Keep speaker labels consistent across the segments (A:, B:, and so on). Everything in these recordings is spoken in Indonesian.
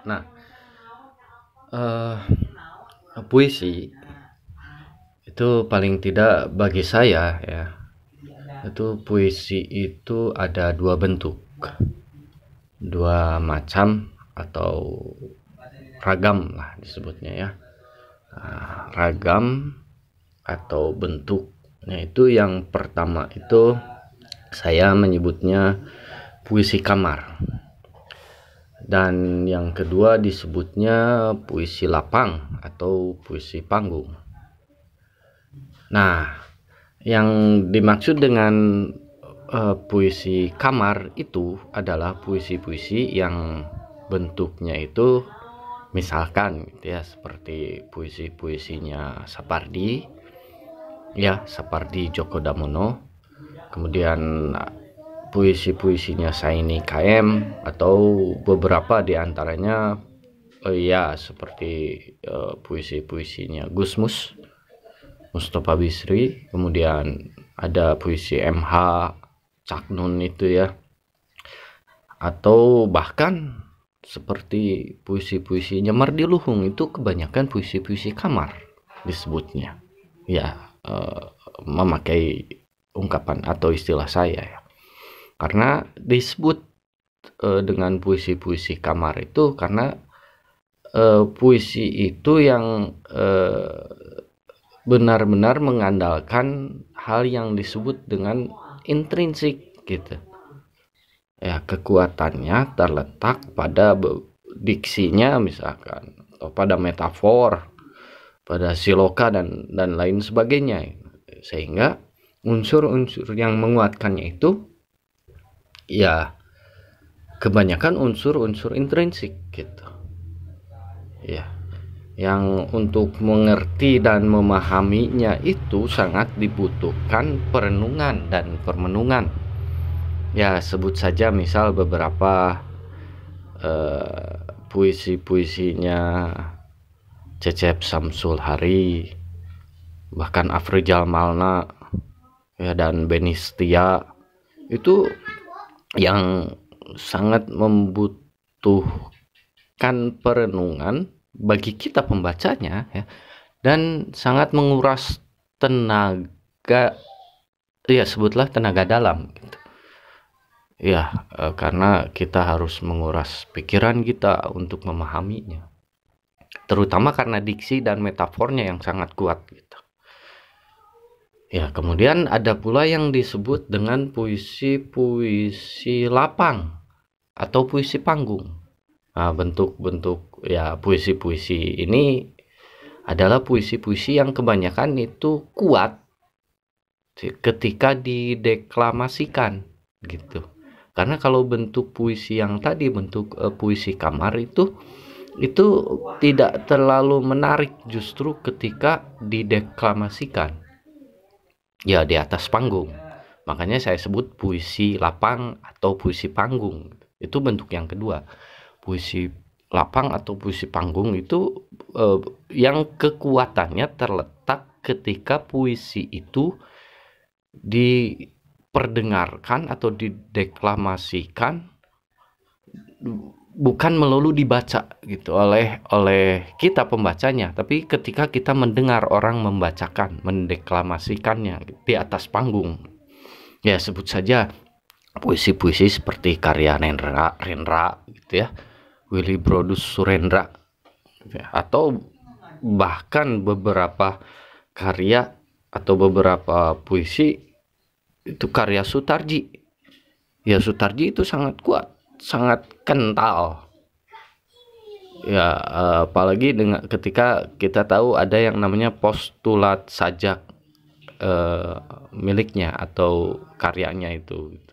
A: Nah, eh, puisi itu paling tidak bagi saya ya, itu puisi itu ada dua bentuk, dua macam atau ragam lah disebutnya ya. Ragam atau bentuknya itu yang pertama itu saya menyebutnya puisi kamar. Dan yang kedua disebutnya puisi lapang atau puisi panggung. Nah, yang dimaksud dengan puisi kamar itu adalah puisi-puisi yang bentuknya itu misalkan gitu ya, seperti puisi-puisinya Sapardi ya, Sapardi Djoko Damono, kemudian puisi-puisinya Saini KM, atau beberapa diantaranya ya seperti puisi-puisinya Gusmus Mustafa Bisri, kemudian ada puisi MH Cak Nun itu ya, atau bahkan seperti puisi-puisinya Mardi Luhung, itu kebanyakan puisi-puisi kamar disebutnya ya, memakai ungkapan atau istilah saya ya, karena disebut dengan puisi-puisi kamar itu karena puisi itu yang benar-benar mengandalkan hal yang disebut dengan intrinsik gitu ya, kekuatannya terletak pada diksinya misalkan, atau pada metafor, pada siloka dan lain sebagainya, sehingga unsur-unsur yang menguatkannya itu ya kebanyakan unsur-unsur intrinsik gitu ya, yang untuk mengerti dan memahaminya itu sangat dibutuhkan perenungan dan permenungan ya. Sebut saja misal beberapa puisi-puisinya Cecep Samsul Hari, bahkan Afrizal Malna ya, dan Beni Setia, itu yang sangat membutuhkan perenungan bagi kita pembacanya ya, dan sangat menguras tenaga ya, sebutlah tenaga dalam gitu ya, karena kita harus menguras pikiran kita untuk memahaminya, terutama karena diksi dan metafornya yang sangat kuat gitu ya. Kemudian ada pula yang disebut dengan puisi-puisi lapang atau puisi panggung. Nah, bentuk-bentuk ya puisi-puisi ini adalah puisi-puisi yang kebanyakan itu kuat ketika dideklamasikan gitu. Karena kalau bentuk puisi yang tadi, bentuk puisi kamar itu tidak terlalu menarik justru ketika dideklamasikan ya di atas panggung. Makanya saya sebut puisi lapang atau puisi panggung. Itu bentuk yang kedua. Puisi lapang atau puisi panggung itu yang kekuatannya terletak ketika puisi itu diperdengarkan atau dideklamasikan, bukan melulu dibaca gitu oleh kita pembacanya, tapi ketika kita mendengar orang membacakan, mendeklamasikannya di atas panggung ya. Sebut saja puisi-puisi seperti karya Rendra gitu ya, Willy Brodus Surendra, atau bahkan beberapa karya atau beberapa puisi itu karya Sutarji ya. Sutarji itu sangat kuat, sangat kental ya, apalagi dengan ketika kita tahu ada yang namanya postulat sajak miliknya atau karyanya itu gitu.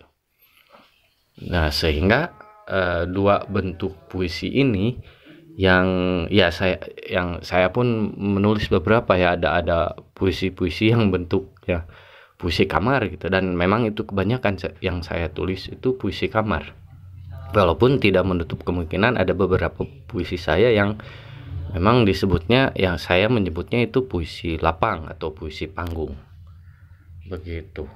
A: Nah, sehingga dua bentuk puisi ini yang saya pun menulis beberapa ya, ada puisi-puisi yang bentuk ya puisi kamar gitu, dan memang itu kebanyakan yang saya tulis itu puisi kamar, walaupun tidak menutup kemungkinan ada beberapa puisi saya yang memang disebutnya, yang saya menyebutnya itu puisi lapang atau puisi panggung begitu.